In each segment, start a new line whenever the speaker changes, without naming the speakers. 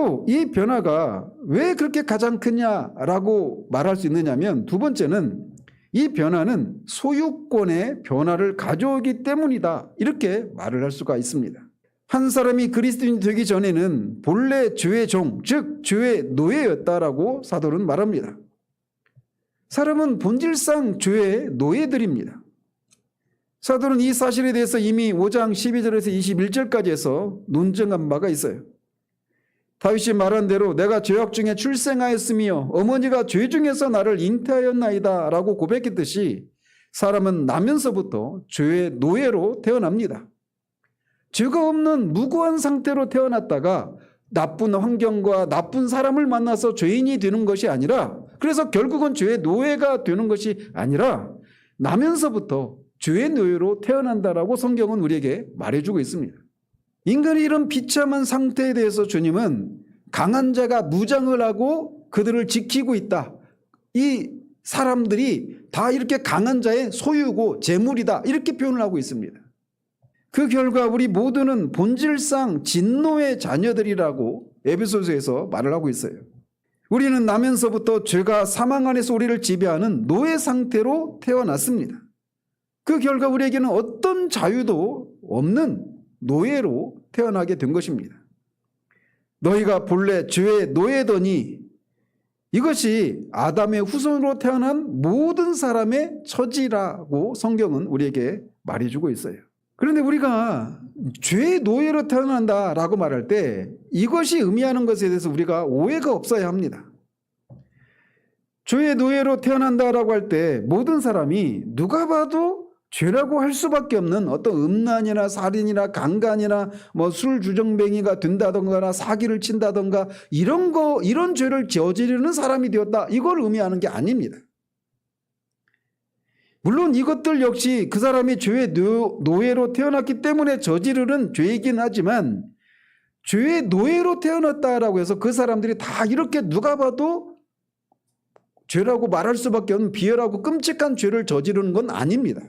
또 이 변화가 왜 그렇게 가장 크냐라고 말할 수 있느냐면, 두 번째는 이 변화는 소유권의 변화를 가져오기 때문이다, 이렇게 말을 할 수가 있습니다. 한 사람이 그리스도인이 되기 전에는 본래 죄의 종, 즉 죄의 노예였다라고 사도는 말합니다. 사람은 본질상 죄의 노예들입니다. 사도는 이 사실에 대해서 이미 5장 12절에서 21절까지 해서 논증한 바가 있어요. 다윗이 말한 대로 내가 죄악 중에 출생하였으며 어머니가 죄 중에서 나를 잉태하였나이다 라고 고백했듯이, 사람은 나면서부터 죄의 노예로 태어납니다. 죄가 없는 무고한 상태로 태어났다가 나쁜 환경과 나쁜 사람을 만나서 죄인이 되는 것이 아니라, 그래서 결국은 죄의 노예가 되는 것이 아니라 나면서부터 죄의 노예로 태어난다라고 성경은 우리에게 말해주고 있습니다. 인간의 이런 비참한 상태에 대해서 주님은 강한 자가 무장을 하고 그들을 지키고 있다, 이 사람들이 다 이렇게 강한 자의 소유고 재물이다, 이렇게 표현을 하고 있습니다. 그 결과 우리 모두는 본질상 진노의 자녀들이라고 에베소서에서 말을 하고 있어요. 우리는 나면서부터 죄가 사망 안에서 우리를 지배하는 노예 상태로 태어났습니다. 그 결과 우리에게는 어떤 자유도 없는 노예로 태어나게 된 것입니다. 너희가 본래 죄의 노예더니, 이것이 아담의 후손으로 태어난 모든 사람의 처지라고 성경은 우리에게 말해주고 있어요. 그런데 우리가 죄의 노예로 태어난다라고 말할 때 이것이 의미하는 것에 대해서 우리가 오해가 없어야 합니다. 죄의 노예로 태어난다라고 할 때 모든 사람이 누가 봐도 죄라고 할 수밖에 없는 어떤 음란이나 살인이나 강간이나 술주정뱅이가 된다던가 사기를 친다던가 이런 죄를 저지르는 사람이 되었다, 이걸 의미하는 게 아닙니다. 물론 이것들 역시 그 사람이 죄의 노예로 태어났기 때문에 저지르는 죄이긴 하지만, 죄의 노예로 태어났다라고 해서 그 사람들이 다 이렇게 누가 봐도 죄라고 말할 수밖에 없는 비열하고 끔찍한 죄를 저지르는 건 아닙니다.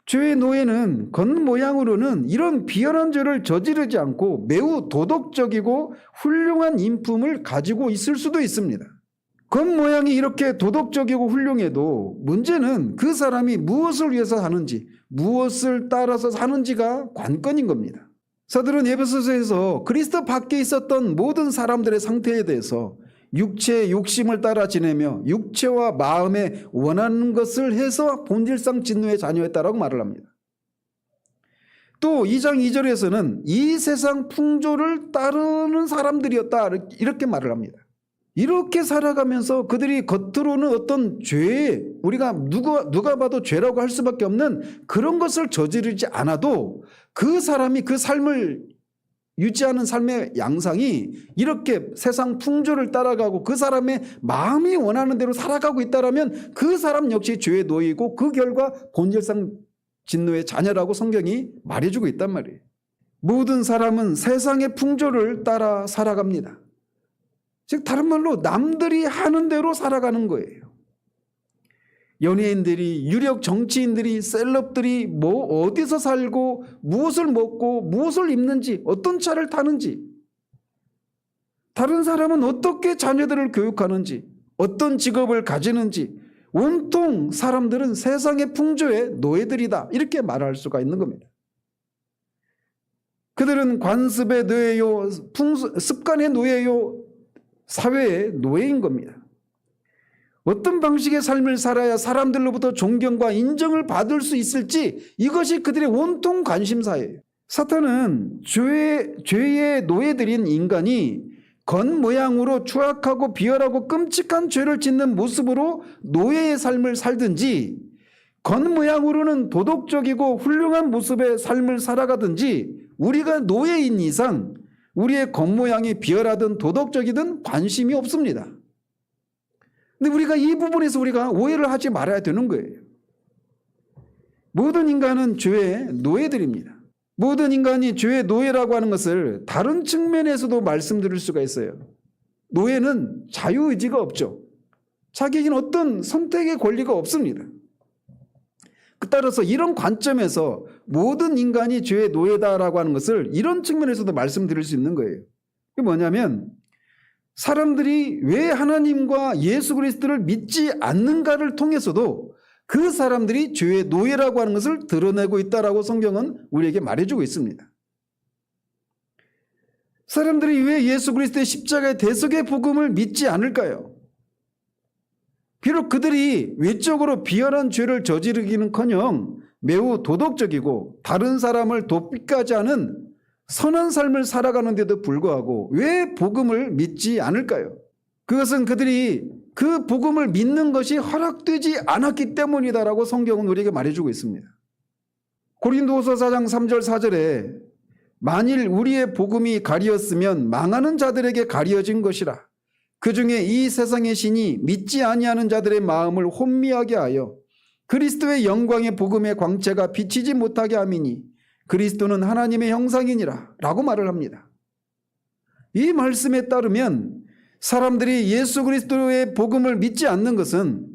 죄의 노예는 겉모양으로는 이런 비열한 죄를 저지르지 않고 매우 도덕적이고 훌륭한 인품을 가지고 있을 수도 있습니다. 겉모양이 이렇게 도덕적이고 훌륭해도 문제는 그 사람이 무엇을 위해서 사는지, 무엇을 따라서 사는지가 관건인 겁니다. 사도는 에베소서에서 그리스도 밖에 있었던 모든 사람들의 상태에 대해서 육체의 욕심을 따라 지내며 육체와 마음에 원하는 것을 해서 본질상 진노의 자녀였다라고 말을 합니다. 또 2장 2절에서는 이 세상 풍조를 따르는 사람들이었다, 이렇게 말을 합니다. 이렇게 살아가면서 그들이 겉으로는 어떤 죄에, 우리가 누가 봐도 죄라고 할 수밖에 없는 그런 것을 저지르지 않아도 그 사람이 그 삶을 유지하는 삶의 양상이 이렇게 세상 풍조를 따라가고 그 사람의 마음이 원하는 대로 살아가고 있다면 그 사람 역시 죄의 노예이고 그 결과 본질상 진노의 자녀라고 성경이 말해주고 있단 말이에요. 모든 사람은 세상의 풍조를 따라 살아갑니다. 즉 다른 말로 남들이 하는 대로 살아가는 거예요. 연예인들이, 유력 정치인들이, 셀럽들이 어디서 살고 무엇을 먹고 무엇을 입는지, 어떤 차를 타는지, 다른 사람은 어떻게 자녀들을 교육하는지, 어떤 직업을 가지는지, 온통 사람들은 세상의 풍조의 노예들이다, 이렇게 말할 수가 있는 겁니다. 그들은 관습의 노예요, 습관의 노예요, 사회의 노예인 겁니다. 어떤 방식의 삶을 살아야 사람들로부터 존경과 인정을 받을 수 있을지, 이것이 그들의 온통 관심사예요. 사탄은 죄의 노예들인 인간이 겉모양으로 추악하고 비열하고 끔찍한 죄를 짓는 모습으로 노예의 삶을 살든지, 겉모양으로는 도덕적이고 훌륭한 모습의 삶을 살아가든지, 우리가 노예인 이상 우리의 겉모양이 비열하든 도덕적이든 관심이 없습니다. 근데 우리가 이 부분에서 우리가 오해를 하지 말아야 되는 거예요. 모든 인간은 죄의 노예들입니다. 모든 인간이 죄의 노예라고 하는 것을 다른 측면에서도 말씀드릴 수가 있어요. 노예는 자유의지가 없죠. 자기에게는 어떤 선택의 권리가 없습니다. 따라서 이런 관점에서 모든 인간이 죄의 노예다라고 하는 것을 이런 측면에서도 말씀드릴 수 있는 거예요. 그게 뭐냐면 사람들이 왜 하나님과 예수 그리스도를 믿지 않는가를 통해서도 그 사람들이 죄의 노예라고 하는 것을 드러내고 있다라고 성경은 우리에게 말해주고 있습니다. 사람들이 왜 예수 그리스도의 십자가의 대속의 복음을 믿지 않을까요? 비록 그들이 외적으로 비열한 죄를 저지르기는커녕 매우 도덕적이고 다른 사람을 돕기까지 하는 선한 삶을 살아가는데도 불구하고 왜 복음을 믿지 않을까요? 그것은 그들이 그 복음을 믿는 것이 허락되지 않았기 때문이다라고 성경은 우리에게 말해주고 있습니다. 고린도후서 4장 3절 4절에 만일 우리의 복음이 가리었으면 망하는 자들에게 가리어진 것이라. 그 중에 이 세상의 신이 믿지 아니하는 자들의 마음을 혼미하게 하여 그리스도의 영광의 복음의 광채가 비치지 못하게 함이니 그리스도는 하나님의 형상이니라 라고 말을 합니다. 이 말씀에 따르면 사람들이 예수 그리스도의 복음을 믿지 않는 것은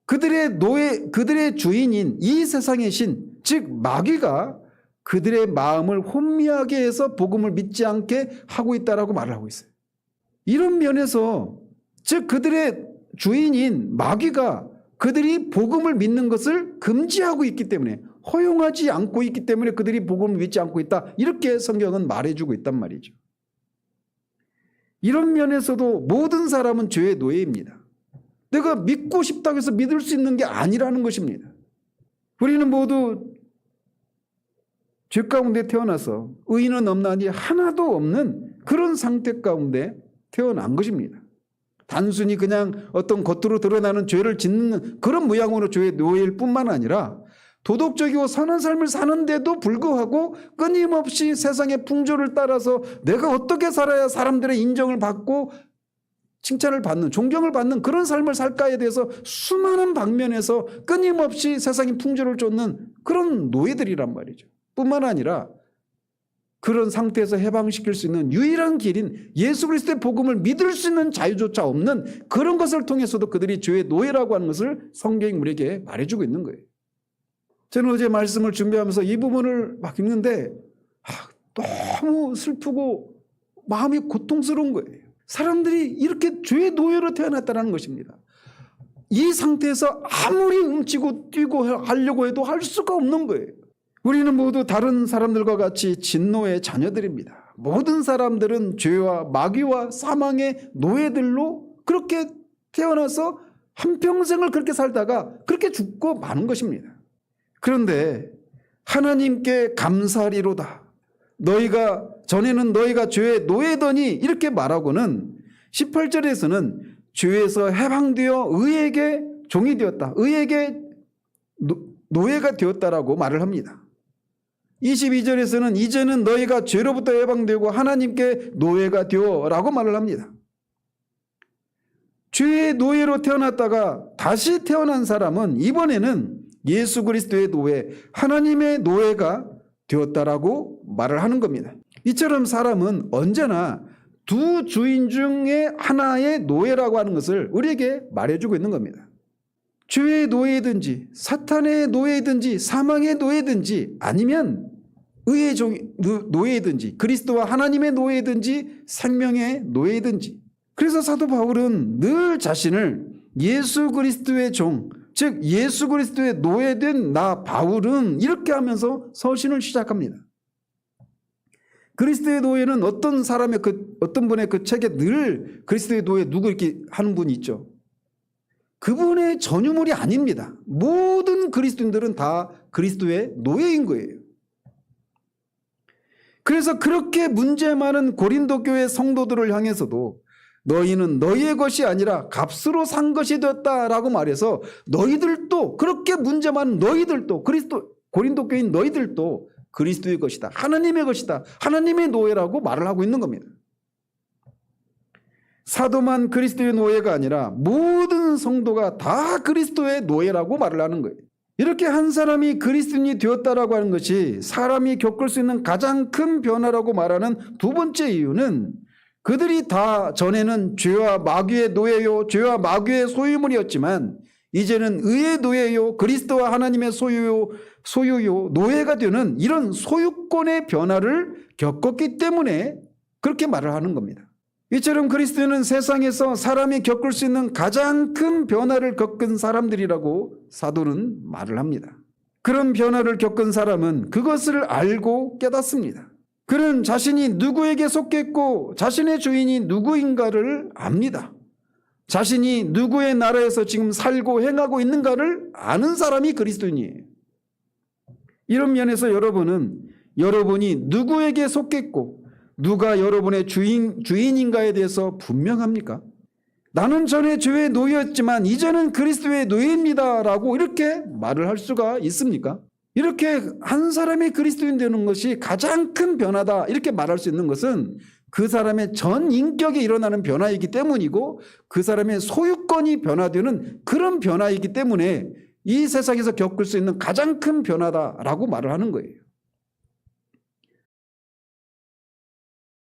그들의 주인인 이 세상의 신, 즉 마귀가 그들의 마음을 혼미하게 해서 복음을 믿지 않게 하고 있다라고 말을 하고 있어요. 이런 면에서 즉 그들의 주인인 마귀가 그들이 복음을 믿는 것을 금지하고 있기 때문에, 허용하지 않고 있기 때문에 그들이 복음을 믿지 않고 있다, 이렇게 성경은 말해주고 있단 말이죠. 이런 면에서도 모든 사람은 죄의 노예입니다. 내가 믿고 싶다고 해서 믿을 수 있는 게 아니라는 것입니다. 우리는 모두 죄 가운데 태어나서 의인은 없나니 하나도 없는 그런 상태 가운데 태어난 것입니다. 단순히 그냥 어떤 겉으로 드러나는 죄를 짓는 그런 모양으로 죄의 노예일 뿐만 아니라 도덕적이고 선한 삶을 사는데도 불구하고 끊임없이 세상의 풍조를 따라서 내가 어떻게 살아야 사람들의 인정을 받고 칭찬을 받는, 존경을 받는 그런 삶을 살까에 대해서 수많은 방면에서 끊임없이 세상의 풍조를 쫓는 그런 노예들이란 말이죠. 뿐만 아니라 그런 상태에서 해방시킬 수 있는 유일한 길인 예수 그리스도의 복음을 믿을 수 있는 자유조차 없는 그런 것을 통해서도 그들이 죄의 노예라고 하는 것을 성경이 우리에게 말해주고 있는 거예요. 저는 어제 말씀을 준비하면서 이 부분을 막 읽는데 너무 슬프고 마음이 고통스러운 거예요. 사람들이 이렇게 죄의 노예로 태어났다는 것입니다. 이 상태에서 아무리 훔치고 뛰고 하려고 해도 할 수가 없는 거예요. 우리는 모두 다른 사람들과 같이 진노의 자녀들입니다. 모든 사람들은 죄와 마귀와 사망의 노예들로 그렇게 태어나서 한평생을 그렇게 살다가 그렇게 죽고 마는 것입니다. 그런데 하나님께 감사하리로다. 너희가 전에는 너희가 죄의 노예더니 이렇게 말하고는 18절에서는 죄에서 해방되어 의에게 종이 되었다. 의에게 노예가 되었다라고 말을 합니다. 22절에서는 이제는 너희가 죄로부터 해방되고 하나님께 노예가 되어라고 말을 합니다. 죄의 노예로 태어났다가 다시 태어난 사람은 이번에는 예수 그리스도의 노예, 하나님의 노예가 되었다라고 말을 하는 겁니다. 이처럼 사람은 언제나 두 주인 중에 하나의 노예라고 하는 것을 우리에게 말해주고 있는 겁니다. 죄의 노예든지 사탄의 노예든지 사망의 노예든지 아니면 의의 노예든지 그리스도와 하나님의 노예든지 생명의 노예든지. 그래서 사도 바울은 늘 자신을 예수 그리스도의 종, 즉 예수 그리스도의 노예된 나 바울은 이렇게 하면서 서신을 시작합니다. 그리스도의 노예는 어떤 사람의 어떤 분의 그 책에 늘 그리스도의 노예 누구 이렇게 하는 분이 있죠. 그분의 전유물이 아닙니다. 모든 그리스도인들은 다 그리스도의 노예인 거예요. 그래서 그렇게 문제 많은 고린도 교회 성도들을 향해서도 너희는 너희의 것이 아니라 값으로 산 것이 되었다라고 말해서 너희들도 그렇게 문제 많은 너희들도 고린도 교인 너희들도 그리스도의 것이다. 하나님의 것이다. 하나님의 노예라고 말을 하고 있는 겁니다. 사도만 그리스도의 노예가 아니라 모든 성도가 다 그리스도의 노예라고 말을 하는 거예요. 이렇게 한 사람이 그리스도인이 되었다라고 하는 것이 사람이 겪을 수 있는 가장 큰 변화라고 말하는 두 번째 이유는 그들이 다 전에는 죄와 마귀의 노예요, 죄와 마귀의 소유물이었지만 이제는 의의 노예요, 그리스도와 하나님의 소유요, 노예가 되는 이런 소유권의 변화를 겪었기 때문에 그렇게 말을 하는 겁니다. 이처럼 그리스도인은 세상에서 사람이 겪을 수 있는 가장 큰 변화를 겪은 사람들이라고 사도는 말을 합니다. 그런 변화를 겪은 사람은 그것을 알고 깨닫습니다. 그는 자신이 누구에게 속했고 자신의 주인이 누구인가를 압니다. 자신이 누구의 나라에서 지금 살고 행하고 있는가를 아는 사람이 그리스도인이에요. 이런 면에서 여러분이 누구에게 속했고 누가 여러분의 주인인가에 대해서 분명합니까? 나는 전에 죄의 노예였지만 이제는 그리스도의 노예입니다 라고 이렇게 말을 할 수가 있습니까? 이렇게 한 사람이 그리스도인 되는 것이 가장 큰 변화다 이렇게 말할 수 있는 것은 그 사람의 전 인격에 일어나는 변화이기 때문이고 그 사람의 소유권이 변화되는 그런 변화이기 때문에 이 세상에서 겪을 수 있는 가장 큰 변화다라고 말을 하는 거예요.